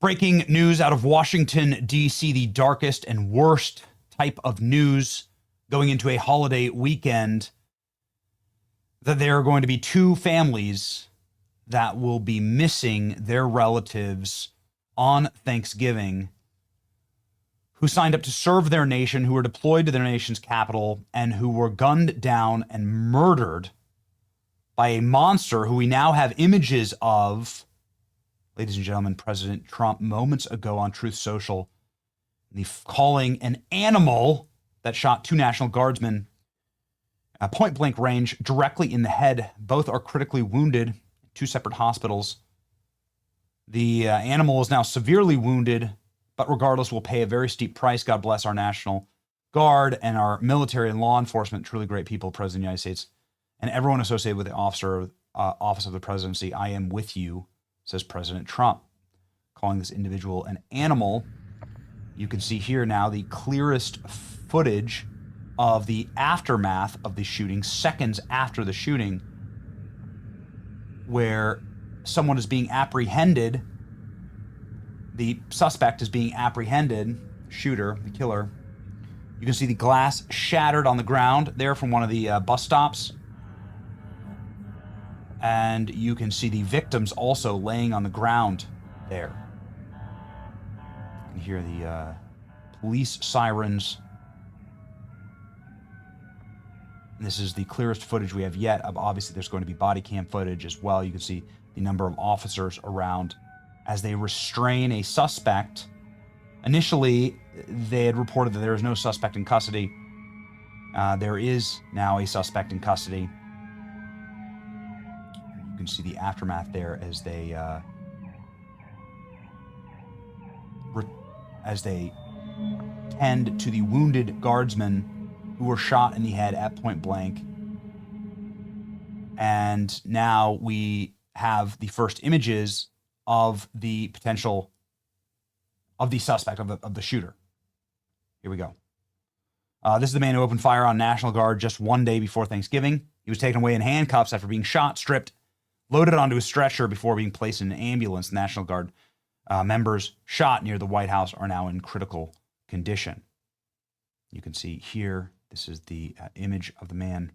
Breaking news out of Washington, D.C., the darkest and worst type of news going into a holiday weekend, that there are going to be two families that will be missing their relatives on Thanksgiving who signed up to serve their nation, who were deployed to their nation's capital, and who were gunned down and murdered by a monster who we now have images of. Ladies and gentlemen, President Trump moments ago on Truth Social, calling an animal that shot two National Guardsmen at point blank range directly in the head. Both are critically wounded, two separate hospitals. The animal is now severely wounded, but regardless will pay a very steep price. God bless our National Guard and our military and law enforcement, truly great people, President of the United States, and everyone associated with the office of the presidency. I am with you, says President Trump, calling this individual an animal. You can see here now the clearest footage of the aftermath of the shooting, seconds after the shooting, where someone is being apprehended. The suspect is being apprehended, shooter, the killer. You can see the glass shattered on the ground there from one of the bus stops. And you can see the victims also laying on the ground there. You can hear the police sirens. And this is the clearest footage we have yet. Obviously, there's going to be body cam footage as well. You can see the number of officers around as they restrain a suspect. Initially, they had reported that there is no suspect in custody. There is now a suspect in custody. You can see the aftermath there as they tend to the wounded guardsmen who were shot in the head at point blank. And now we have the first images of the potential of the suspect, of the shooter. Here we go. This is the man who opened fire on National Guard just one day before Thanksgiving. He was taken away in handcuffs after being shot, stripped, loaded onto a stretcher before being placed in an ambulance. National Guard members shot near the White House are now in critical condition. You can see here, this is the image of the man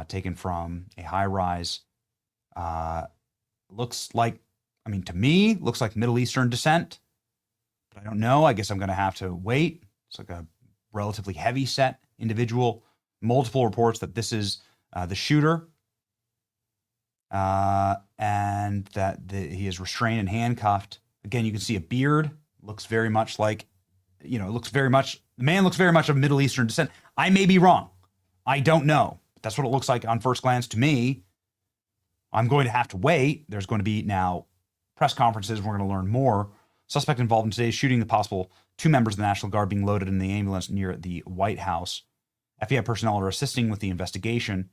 taken from a high-rise. Looks like, to me, looks like Middle Eastern descent. But I don't know. I guess I'm going to have to wait. It's like a relatively heavy-set individual. Multiple reports that this is the shooter. And that he is restrained and handcuffed. Again, you can see a beard. Looks very much like, the man looks very much of Middle Eastern descent. I may be wrong. I don't know. That's what it looks like on first glance to me. I'm going to have to wait. There's going to be now press conferences. We're going to learn more. Suspect involved in today's shooting, the possible two members of the National Guard being loaded in the ambulance near the White House. FBI personnel are assisting with the investigation.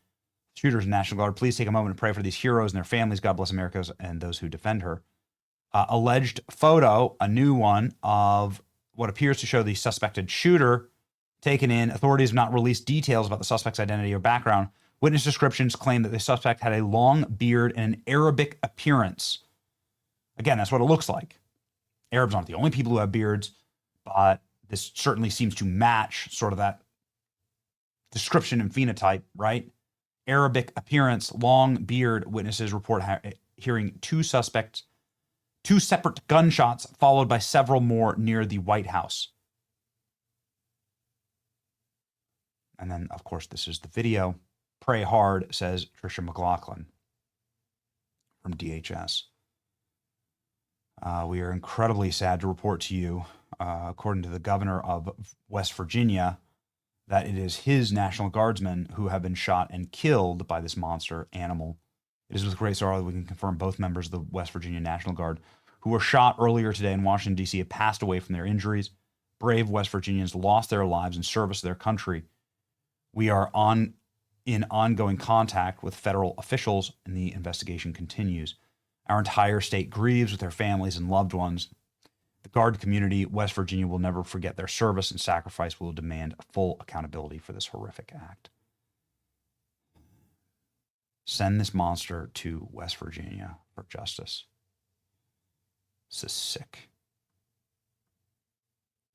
Shooters and National Guard, please take a moment to pray for these heroes and their families. God bless America and those who defend her. Alleged photo, a new one, of what appears to show the suspected shooter taken in. Authorities have not released details about the suspect's identity or background. Witness descriptions claim that the suspect had a long beard and an Arabic appearance. Again, that's what it looks like. Arabs aren't the only people who have beards, but this certainly seems to match sort of that description and phenotype, right? Arabic appearance, long beard. Witnesses report hearing two separate gunshots, followed by several more near the White House. And then, of course, this is the video. Pray hard, says Tricia McLaughlin from DHS. We are incredibly sad to report to you, according to the governor of West Virginia, that it is his National Guardsmen who have been shot and killed by this monster animal. It is with great sorrow that we can confirm both members of the West Virginia National Guard who were shot earlier today in Washington, D.C. have passed away from their injuries. Brave West Virginians lost their lives in service to their country. We are in ongoing contact with federal officials, and the investigation continues. Our entire state grieves with their families and loved ones. The Guard community, West Virginia, will never forget their service and sacrifice. We will demand full accountability for this horrific act. Send this monster to West Virginia for justice. This is sick.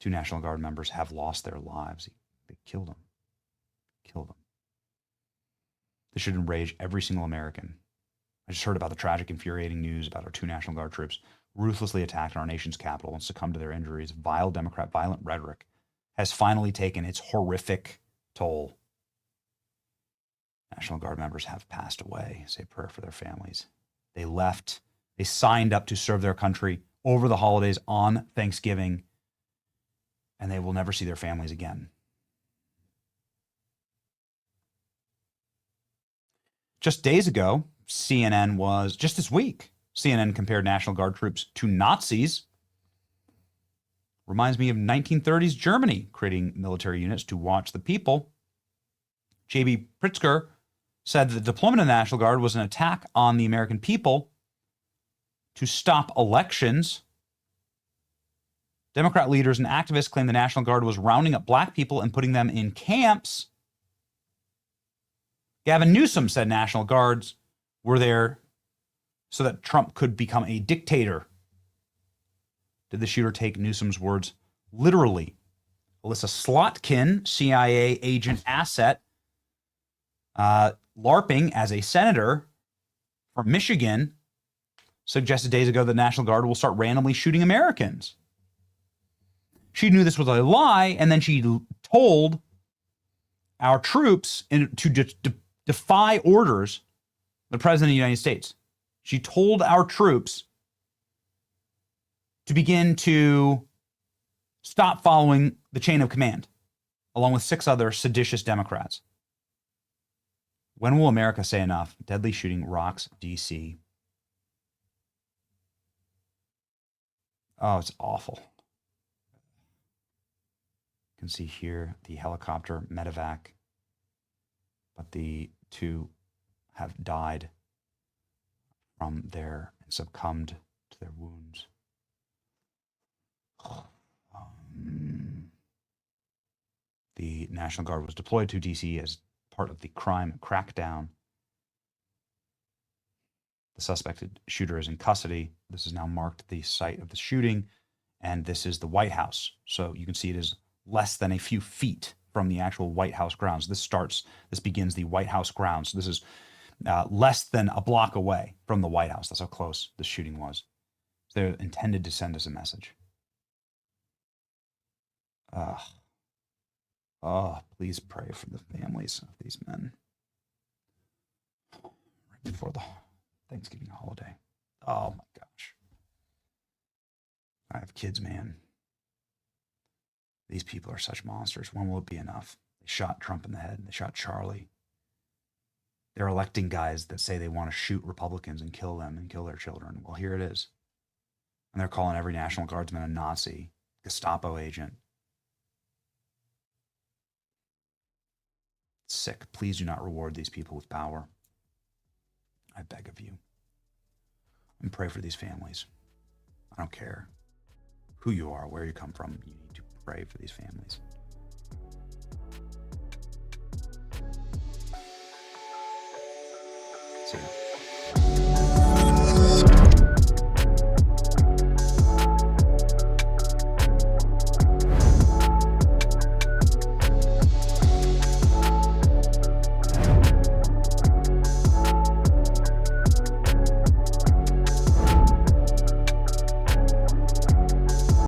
2 National Guard members have lost their lives. They killed them. Killed them. This should enrage every single American. I just heard about the tragic, infuriating news about our 2 National Guard troops ruthlessly attacked our nation's capital and succumbed to their injuries. Vile Democrat violent rhetoric has finally taken its horrific toll. National Guard members have passed away. Say a prayer for their families. They left. They signed up to serve their country over the holidays on Thanksgiving, and they will never see their families again. Just days ago, just this week, CNN compared National Guard troops to Nazis. Reminds me of 1930s Germany, creating military units to watch the people. J.B. Pritzker said that the deployment of the National Guard was an attack on the American people to stop elections. Democrat leaders and activists claim the National Guard was rounding up black people and putting them in camps. Gavin Newsom said National Guards were there so that Trump could become a dictator. Did the shooter take Newsom's words literally? Alyssa Slotkin, CIA agent asset, LARPing as a senator from Michigan, suggested days ago the National Guard will start randomly shooting Americans. She knew this was a lie, and then she told our troops to defy orders of the President of the United States. She told our troops to begin to stop following the chain of command, along with 6 other seditious Democrats. When will America say enough? Deadly shooting rocks D.C. Oh, it's awful. You can see here the helicopter medevac, but the 2 have died from and succumbed to their wounds. The National Guard was deployed to D.C. as part of the crime crackdown. The suspected shooter is in custody. This has now marked the site of the shooting, and this is the White House. So you can see it is less than a few feet from the actual White House grounds. This begins the White House grounds. So this is less than a block away from the White House. That's how close the shooting was. So they're intended to send us a message. Please pray for the families of these men right before the Thanksgiving holiday. Oh my gosh. I have kids, man. These people are such monsters. When will it be enough? They shot Trump in the head. They shot Charlie. They're electing guys that say they want to shoot Republicans and kill them and kill their children. Well, here it is. And they're calling every National Guardsman a Nazi, Gestapo agent. Sick. Please do not reward these people with power. I beg of you. And pray for these families. I don't care who you are, where you come from. You need to pray for these families. See ya.